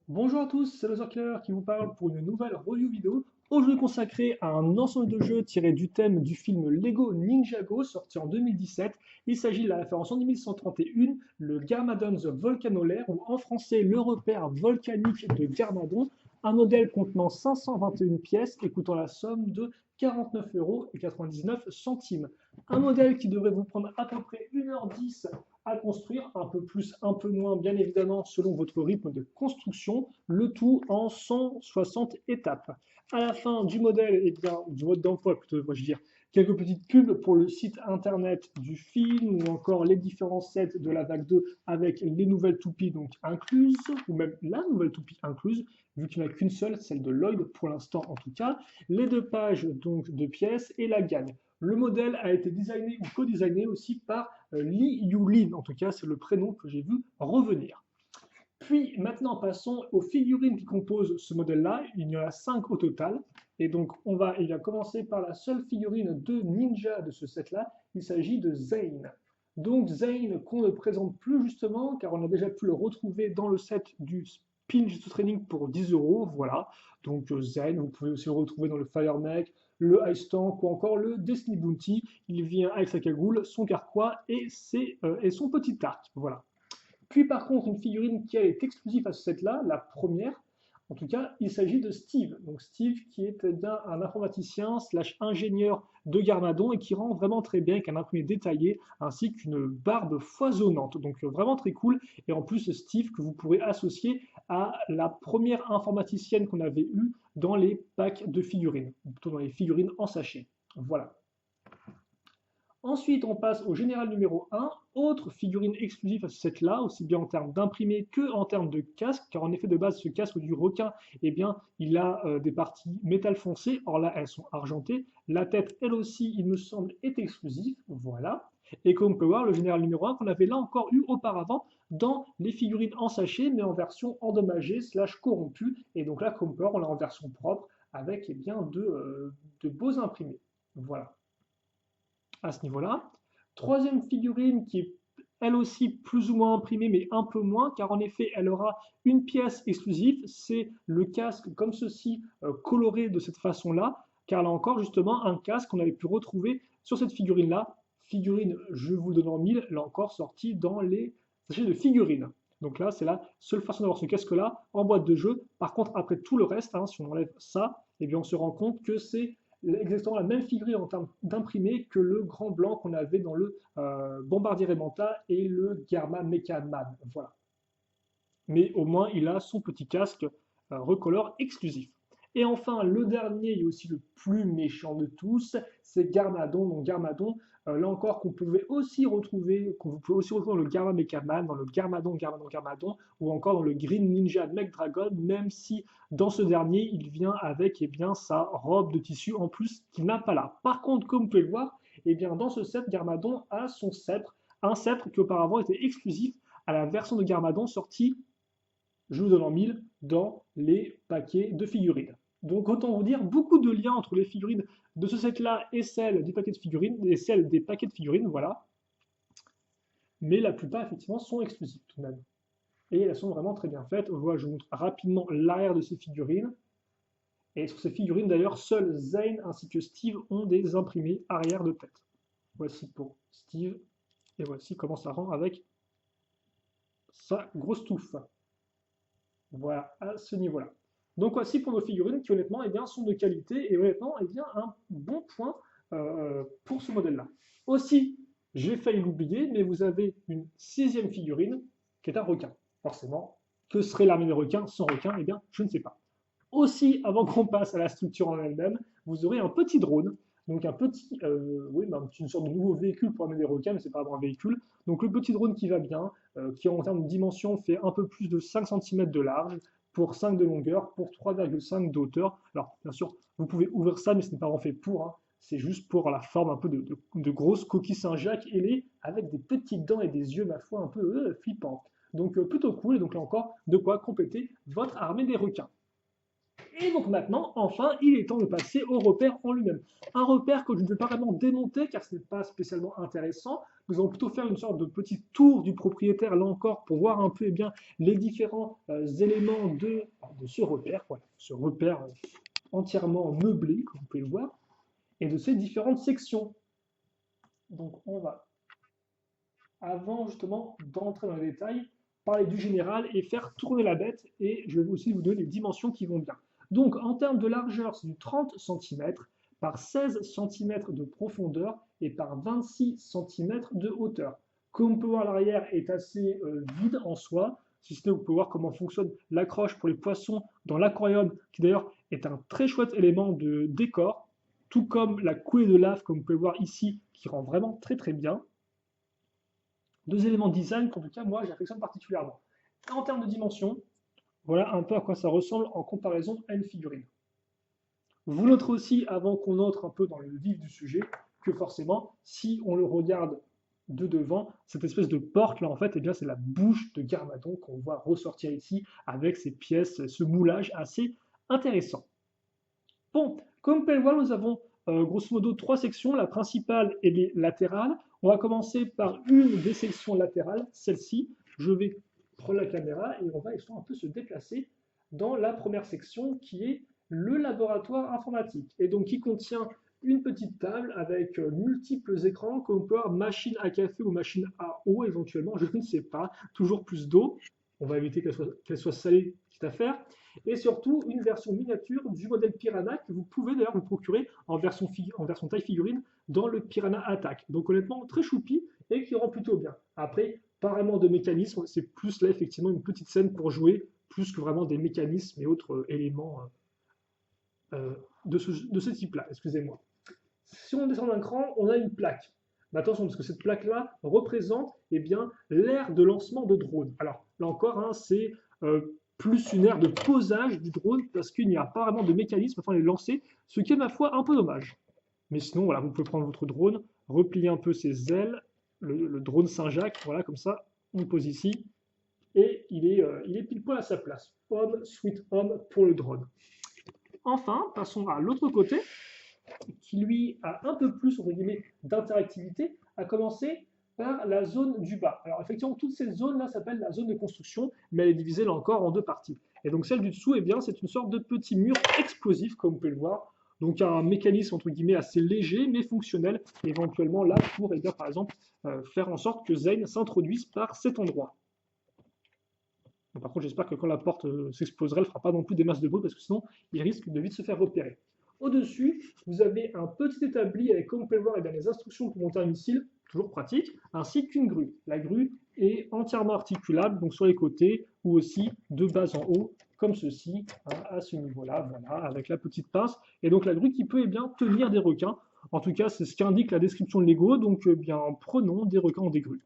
Bonjour à tous, c'est le Killer qui vous parle pour une nouvelle review vidéo. Aujourd'hui consacrée à un ensemble de jeux tiré du thème du film Lego Ninjago sorti en 2017. Il s'agit de la référence en 1131, le Garmadon The Volcanolaire ou en français le repère volcanique de Garmadon, un modèle contenant 521 pièces et coûtant la somme de 49,99 €. Un modèle qui devrait vous prendre à peu près 1h10 à construire, un peu plus, un peu moins, bien évidemment, selon votre rythme de construction, le tout en 160 étapes. À la fin du modèle, et bien, du mode d'emploi, plutôt, devrais-je dire, quelques petites pubs pour le site internet du film ou encore les différents sets de la vague 2 avec les nouvelles toupies donc incluses, ou même la nouvelle toupie incluse, vu qu'il n'y en a qu'une seule, celle de Lloyd pour l'instant en tout cas, les deux pages donc de pièces et la gagne. Le modèle a été designé ou co-designé aussi par Li Yulin, en tout cas c'est le prénom que j'ai vu revenir. Puis maintenant passons aux figurines qui composent ce modèle-là. Il y en a 5 au total. Et donc il va commencer par la seule figurine de ninja de ce set-là. Il s'agit de Zane. Donc Zane qu'on ne présente plus justement car on a déjà pu le retrouver dans le set du Spin Jitsu Training pour 10 euros. Voilà. Donc Zane, vous pouvez aussi le retrouver dans le Fire Mech, le Ice Tank ou encore le Destiny Bounty. Il vient avec sa cagoule, son carquois et son petit arc. Voilà. Puis par contre, une figurine qui est exclusive à ce set-là, la première, en tout cas, il s'agit de Steve. Donc Steve qui est bien un informaticien slash ingénieur de Garmadon et qui rend vraiment très bien avec un imprimé détaillé ainsi qu'une barbe foisonnante. Donc vraiment très cool. Et en plus, Steve que vous pourrez associer à la première informaticienne qu'on avait eue dans les packs de figurines, ou plutôt dans les figurines en sachet. Voilà. Ensuite, on passe au général numéro 1, autre figurine exclusive à ce set-là, aussi bien en termes d'imprimé que en termes de casque, car en effet de base ce casque du requin, eh bien, il a des parties métal foncé, or là elles sont argentées. La tête, elle aussi, il me semble, est exclusive, voilà. Et comme on peut voir, le général numéro 1 qu'on avait là encore eu auparavant dans les figurines en sachet, mais en version endommagée slash corrompue. Et donc là, comme on peut voir, on l'a en version propre avec eh bien, de beaux imprimés. Voilà à ce niveau-là. Troisième figurine qui est elle aussi plus ou moins imprimée, mais un peu moins, car en effet, elle aura une pièce exclusive, c'est le casque comme ceci, coloré de cette façon-là, car là encore, justement, un casque qu'on avait pu retrouver sur cette figurine-là. Figurine, je vous le donne en mille, là encore sortie dans les sachets de figurines. Donc là, c'est la seule façon d'avoir ce casque-là en boîte de jeu. Par contre, après tout le reste, hein, si on enlève ça, eh bien, on se rend compte que c'est exactement la même figurine en termes d'imprimé que le grand blanc qu'on avait dans le Bombardier Remanta et le Germa Mechaman. Voilà. Mais au moins, il a son petit casque recolor exclusif. Et enfin, le dernier et aussi le plus méchant de tous, c'est Garmadon. Donc Garmadon, là encore, qu'on vous pouvez aussi retrouver dans le Garma Mechaman, dans le Garmadon, ou encore dans le Green Ninja Mech Dragon, même si dans ce dernier, il vient avec eh bien, sa robe de tissu en plus qu'il n'a pas là. Par contre, comme vous pouvez le voir, eh bien, dans ce set, Garmadon a son sceptre, un sceptre qui auparavant était exclusif à la version de Garmadon sortie je vous donne en mille dans les paquets de figurines. Donc autant vous dire, beaucoup de liens entre les figurines de ce set-là et celles du paquet de figurines, et celles des paquets de figurines, voilà. Mais la plupart, effectivement, sont exclusives tout de même. Et elles sont vraiment très bien faites. Voilà, je vous montre rapidement l'arrière de ces figurines. Et sur ces figurines, d'ailleurs, seuls Zane ainsi que Steve ont des imprimés arrière de tête. Voici pour Steve. Et voici comment ça rend avec sa grosse touffe. Voilà, à ce niveau-là. Donc voici pour nos figurines qui honnêtement eh bien, sont de qualité et honnêtement eh bien, un bon point pour ce modèle-là. Aussi, j'ai failli l'oublier, mais vous avez une sixième figurine qui est un requin. Forcément, que serait l'armée des requins sans requin? Eh bien, je ne sais pas. Aussi, avant qu'on passe à la structure en elle-même, vous aurez un petit drone, donc un petit, oui, une sorte de nouveau véhicule pour amener des requins, mais c'est pas vraiment un véhicule. Donc le petit drone qui va bien, qui en termes de dimension fait un peu plus de 5 cm de large, pour 5 de longueur, pour 3,5 de hauteur. Alors bien sûr, vous pouvez ouvrir ça, mais ce n'est pas vraiment fait pour, hein. C'est juste pour la forme un peu de grosse coquille Saint-Jacques ailée, avec des petites dents et des yeux, ma foi, un peu flippants. Donc plutôt cool, et donc là encore, de quoi compléter votre armée des requins. Et donc maintenant, enfin, il est temps de passer au repère en lui-même. Un repère que je ne vais pas vraiment démonter car ce n'est pas spécialement intéressant. Nous allons plutôt faire une sorte de petit tour du propriétaire là encore pour voir un peu eh bien, les différents éléments de ce repère. Voilà, ce repère entièrement meublé, comme vous pouvez le voir, et de ses différentes sections. Donc on va, avant justement d'entrer dans les détails, parler du général et faire tourner la bête. Et je vais aussi vous donner les dimensions qui vont bien. Donc en termes de largeur, c'est du 30 cm par 16 cm de profondeur et par 26 cm de hauteur. Comme on peut voir, l'arrière est assez vide en soi. Si ce n'est, vous pouvez voir comment fonctionne l'accroche pour les poissons dans l'aquarium, qui d'ailleurs est un très chouette élément de décor, tout comme la coulée de lave, comme vous pouvez voir ici, qui rend vraiment très très bien. Deux éléments de design qu'en tout cas, moi, j'affectionne particulièrement. En termes de dimension, voilà un peu à quoi ça ressemble en comparaison à une figurine. Vous noterez aussi, avant qu'on entre un peu dans le vif du sujet, que forcément, si on le regarde de devant, cette espèce de porte là, en fait, eh bien, c'est la bouche de Garmadon qu'on voit ressortir ici avec ces pièces, ce moulage assez intéressant. Bon, comme vous pouvez le voir, nous avons grosso modo trois sections, la principale et les latérales. On va commencer par une des sections latérales, celle-ci. Je vais prendre la caméra et on va un peu se déplacer dans la première section qui est le laboratoire informatique et donc qui contient une petite table avec multiples écrans, comme on peut voir machine à café ou machine à eau éventuellement, je ne sais pas, toujours plus d'eau. On va éviter qu'elle soit salée, quitte à faire. Et surtout une version miniature du modèle Piranha que vous pouvez d'ailleurs vous procurer en version taille figurine dans le Piranha Attack. Donc honnêtement très choupi et qui rend plutôt bien. Après, pas vraiment de mécanisme, c'est plus là effectivement une petite scène pour jouer, plus que vraiment des mécanismes et autres éléments de ce type-là, excusez-moi. Si on descend d'un cran, on a une plaque. Mais attention, parce que cette plaque-là représente eh bien, l'aire de lancement de drone. Alors là encore, hein, c'est plus une aire de posage du drone parce qu'il n'y a pas vraiment de mécanisme afin de les lancer, ce qui est ma foi un peu dommage. Mais sinon, voilà, vous pouvez prendre votre drone, replier un peu ses ailes, le drone Saint-Jacques, voilà, comme ça, on le pose ici, et il est pile poil à sa place. Home, sweet home pour le drone. Enfin, passons à l'autre côté, qui lui a un peu plus d'interactivité, à commencer par la zone du bas. Alors effectivement, toute cette zone-là s'appelle la zone de construction, mais elle est divisée là encore en deux parties. Et donc celle du dessous, eh bien, c'est une sorte de petit mur explosif, comme vous pouvez le voir. Donc un mécanisme entre guillemets assez léger, mais fonctionnel, éventuellement là pour, eh bien, par exemple, faire en sorte que Zane s'introduise par cet endroit. Bon, par contre, j'espère que quand la porte s'exposerait, elle ne fera pas non plus des masses de bruit, parce que sinon, il risque de vite se faire repérer. Au-dessus, vous avez un petit établi avec, comme vous pouvez le voir, eh bien, les instructions pour monter un missile, toujours pratique, ainsi qu'une grue. La grue est entièrement articulable, donc sur les côtés, ou aussi de bas en haut, comme ceci, hein, à ce niveau-là, voilà, avec la petite pince. Et donc la grue qui peut eh bien, tenir des requins. En tout cas, c'est ce qu'indique la description de Lego, donc eh bien, prenons des requins ou des grues.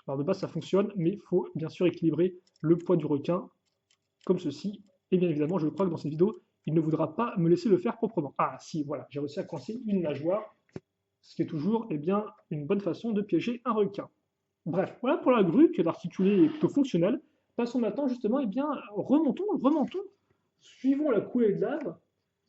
Alors de base, ça fonctionne, mais il faut bien sûr équilibrer le poids du requin, comme ceci. Et bien évidemment, je crois que dans cette vidéo, il ne voudra pas me laisser le faire proprement. Ah si, voilà, j'ai réussi à coincer une nageoire, ce qui est toujours eh bien, une bonne façon de piéger un requin. Bref, voilà pour la grue, qui est articulée et plutôt fonctionnelle. Passons maintenant justement, eh bien, remontons, suivons la coulée de lave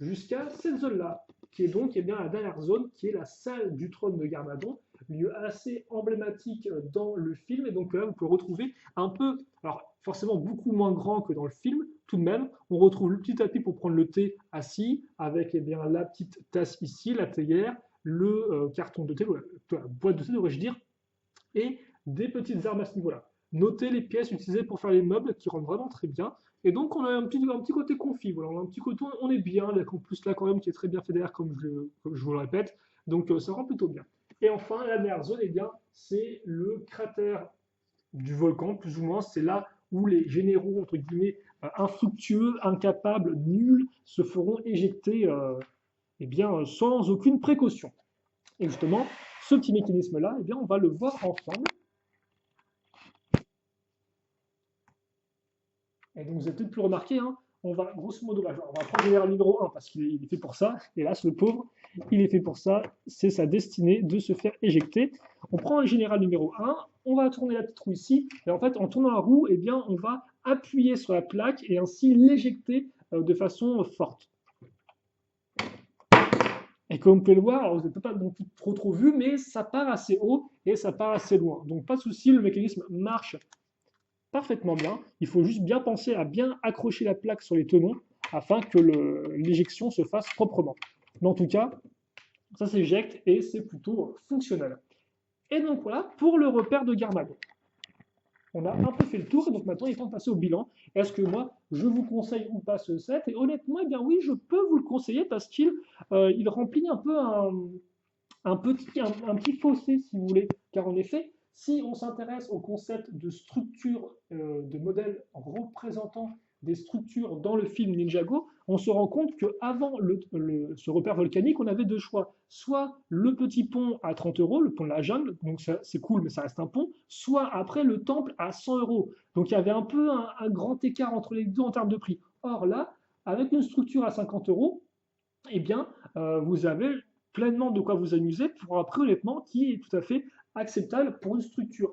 jusqu'à cette zone-là, qui est donc eh bien, la dernière zone, qui est la salle du trône de Garmadon, lieu assez emblématique dans le film, et donc là vous pouvez retrouver un peu, alors forcément beaucoup moins grand que dans le film, tout de même, on retrouve le petit tapis pour prendre le thé assis, avec eh bien, la petite tasse ici, la théière, le carton de thé, la boîte de thé devrais-je dire, et des petites armes à ce niveau-là. Notez les pièces utilisées pour faire les meubles qui rendent vraiment très bien. Et donc on a un petit côté config, voilà, on a un petit côté, on est bien, en plus l'aquarium qui est très bien fait derrière comme je vous le répète, donc ça rend plutôt bien. Et enfin, la dernière zone, eh bien, c'est le cratère du volcan, plus ou moins, c'est là où les généraux, entre guillemets, infructueux, incapables, nuls, se feront éjecter eh bien, sans aucune précaution. Et justement, ce petit mécanisme-là, eh bien, on va le voir ensemble. Et donc vous avez peut-être pu remarquer, hein, on va grosso modo, on va prendre le général numéro 1 parce qu'il est fait pour ça. Hélas, le pauvre, il est fait pour ça. C'est sa destinée de se faire éjecter. On prend le général numéro 1, on va tourner la petite roue ici. Et en fait, en tournant la roue, eh bien, on va appuyer sur la plaque et ainsi l'éjecter de façon forte. Et comme vous pouvez le voir, alors vous n'êtes pas non plus trop vu, mais ça part assez haut et ça part assez loin. Donc pas de souci, le mécanisme marche parfaitement bien. Il faut juste bien penser à bien accrocher la plaque sur les tenons afin que l'éjection se fasse proprement. Mais en tout cas, ça s'éjecte et c'est plutôt fonctionnel. Et donc voilà pour le repère de Garmago. On a un peu fait le tour et donc maintenant il est temps de passer au bilan. Est-ce que moi je vous conseille ou pas ce set? Et honnêtement, eh bien oui, je peux vous le conseiller parce qu'il il remplit un peu un petit fossé, si vous voulez. Car en effet, si on s'intéresse au concept de structure, de modèle représentant des structures dans le film Ninjago, on se rend compte qu'avant ce repère volcanique, on avait deux choix. Soit le petit pont à 30 euros, le pont de la jungle, donc c'est cool, mais ça reste un pont, soit après le temple à 100 euros. Donc il y avait un peu un grand écart entre les deux en termes de prix. Or là, avec une structure à 50 euros, eh bien, vous avez pleinement de quoi vous amuser pour un prix honnêtement qui est tout à fait acceptable pour une structure.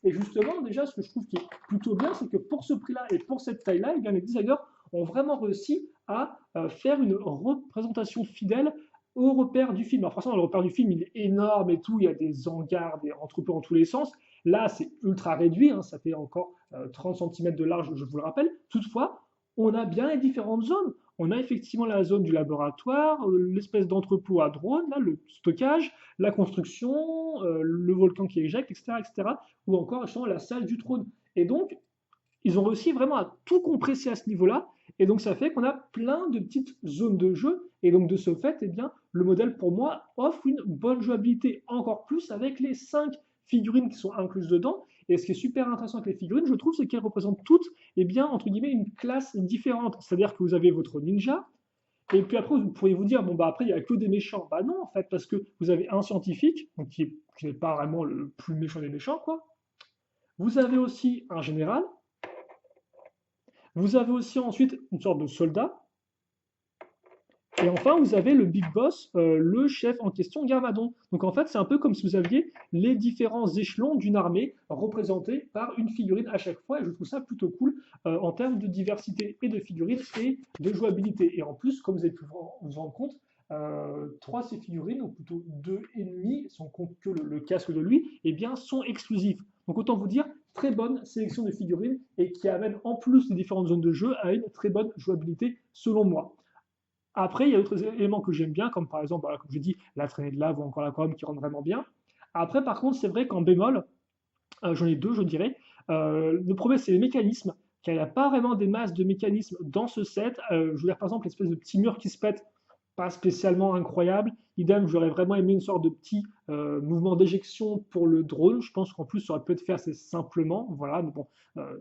Et justement, déjà, ce que je trouve qui est plutôt bien, c'est que pour ce prix-là et pour cette taille-là, eh bien, les designers ont vraiment réussi à faire une représentation fidèle au repère du film. Alors forcément, le repère du film, il est énorme et tout, il y a des hangars, des entrepôts en tous les sens. Là, c'est ultra réduit, hein, ça fait encore 30 cm de large, je vous le rappelle. Toutefois, on a bien les différentes zones. On a effectivement la zone du laboratoire, l'espèce d'entrepôt à drone, là, le stockage, la construction, le volcan qui éjecte, etc., etc., ou encore justement la salle du trône. Et donc, ils ont réussi vraiment à tout compresser à ce niveau-là, et donc ça fait qu'on a plein de petites zones de jeu, et donc de ce fait, eh bien, le modèle pour moi offre une bonne jouabilité, encore plus avec les 5 figurines qui sont incluses dedans. Et ce qui est super intéressant avec les figurines, je trouve, c'est qu'elles représentent toutes, eh bien, entre guillemets, une classe différente. C'est-à-dire que vous avez votre ninja, et puis après, vous pourriez vous dire, bon, bah après, il n'y a que des méchants. Bah non, en fait, parce que vous avez un scientifique, donc qui n'est pas vraiment le plus méchant des méchants, quoi. Vous avez aussi un général. Vous avez aussi ensuite une sorte de soldat. Et enfin, vous avez le big boss, le chef en question, Garmadon. Donc en fait, c'est un peu comme si vous aviez les différents échelons d'une armée représentés par une figurine à chaque fois. Et je trouve ça plutôt cool en termes de diversité et de figurines et de jouabilité. Et en plus, comme vous avez pu vous rendre compte, trois de ces figurines, ou plutôt deux ennemis, si on compte que le casque de lui, eh bien, sont exclusifs. Donc autant vous dire, très bonne sélection de figurines et qui amène en plus les différentes zones de jeu à une très bonne jouabilité selon moi. Après, il y a d'autres éléments que j'aime bien, comme par exemple, voilà, comme je dis, la traînée de lave ou encore l'aquarium qui rendent vraiment bien. Après, par contre, c'est vrai qu'en bémol, j'en ai deux, je dirais. Le premier, c'est les mécanismes, car il n'y a pas vraiment des masses de mécanismes dans ce set. Je veux dire, par exemple, l'espèce de petit mur qui se pète, pas spécialement incroyable. Idem, j'aurais vraiment aimé une sorte de petit mouvement d'éjection pour le drone. Je pense qu'en plus, ça aurait pu être fait assez simplement. Voilà, mais bon,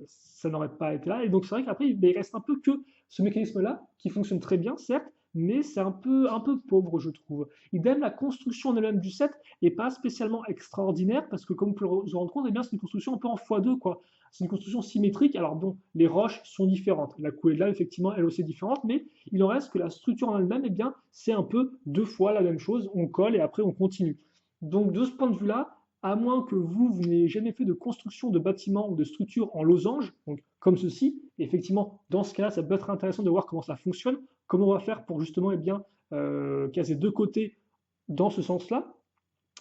ça n'aurait pas été là. Et donc, c'est vrai qu'après, il reste un peu que ce mécanisme-là, qui fonctionne très bien, certes, mais c'est un peu pauvre, je trouve. Idem, la construction en elle-même du set n'est pas spécialement extraordinaire, parce que comme vous pouvez vous rendre compte, eh bien, c'est une construction un peu en x2, quoi. C'est une construction symétrique. Alors bon, les roches sont différentes. La coulée de lave, effectivement, elle aussi est différente, mais il en reste que la structure en elle-même, eh bien, c'est un peu deux fois la même chose. On colle et après on continue. Donc de ce point de vue-là, à moins que vous n'ayez jamais fait de construction de bâtiments ou de structures en losange, donc comme ceci, effectivement, dans ce cas-là, ça peut être intéressant de voir comment ça fonctionne, comment on va faire pour justement eh bien, caser deux côtés dans ce sens-là.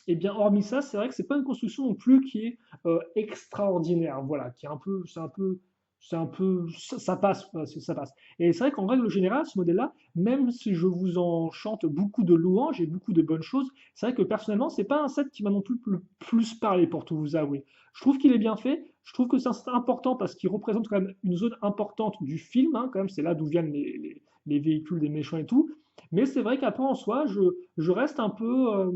Et bien, hormis ça, c'est vrai que c'est pas une construction non plus qui est extraordinaire. Voilà, qui est un peu, ça passe, ça passe. Et c'est vrai qu'en règle générale, ce modèle-là, même si je vous en chante beaucoup de louanges et beaucoup de bonnes choses, c'est vrai que personnellement, c'est pas un set qui m'a non plus le plus parlé pour tout vous avouer. Je trouve qu'il est bien fait. Je trouve que c'est important parce qu'il représente quand même une zone importante du film. Hein, quand même, c'est là d'où viennent les véhicules des méchants et tout. Mais c'est vrai qu'après en soi, je reste un peu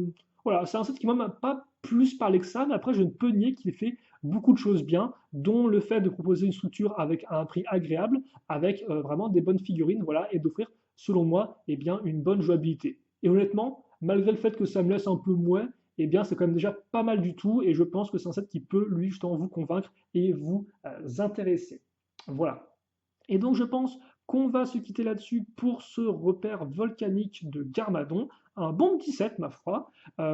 voilà, c'est un set qui m'a pas plus parlé que ça, mais après, je ne peux nier qu'il fait beaucoup de choses bien, dont le fait de proposer une structure avec un prix agréable, avec vraiment des bonnes figurines, voilà, et d'offrir, selon moi, eh bien, une bonne jouabilité. Et honnêtement, malgré le fait que ça me laisse un peu moins, eh bien, c'est quand même déjà pas mal du tout, et je pense que c'est un set qui peut, lui, justement, vous convaincre et vous intéresser. Voilà. Et donc, je pense qu'on va se quitter là-dessus pour ce repère volcanique de Garmadon. Un bon petit set, ma foi.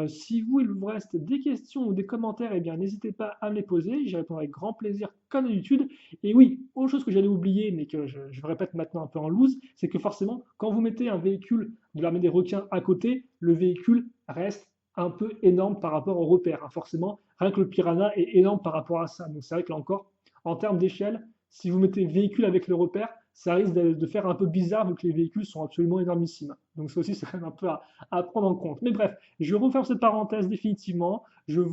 Si vous, il vous reste des questions ou des commentaires, eh bien, n'hésitez pas à me les poser. J'y répondrai avec grand plaisir, comme d'habitude. Et oui, autre chose que j'allais oublier, mais que je répète maintenant un peu en loose, c'est que forcément, quand vous mettez un véhicule de l'armée des requins à côté, le véhicule reste un peu énorme par rapport au repère, hein. Forcément, rien que le Piranha est énorme par rapport à ça. Donc c'est vrai que là encore, en termes d'échelle, si vous mettez véhicule avec le repère, ça risque de faire un peu bizarre vu que les véhicules sont absolument énormissimes. Donc ça aussi, c'est quand même un peu à prendre en compte. Mais bref, je referme cette parenthèse définitivement. Il ne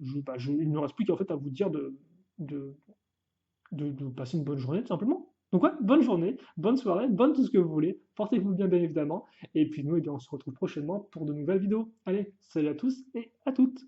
me reste plus qu'en fait à vous dire de, de passer une bonne journée, tout simplement. Donc ouais, bonne journée, bonne soirée, bonne tout ce que vous voulez. Portez-vous bien, bien évidemment. Et puis nous, eh bien, on se retrouve prochainement pour de nouvelles vidéos. Allez, salut à tous et à toutes.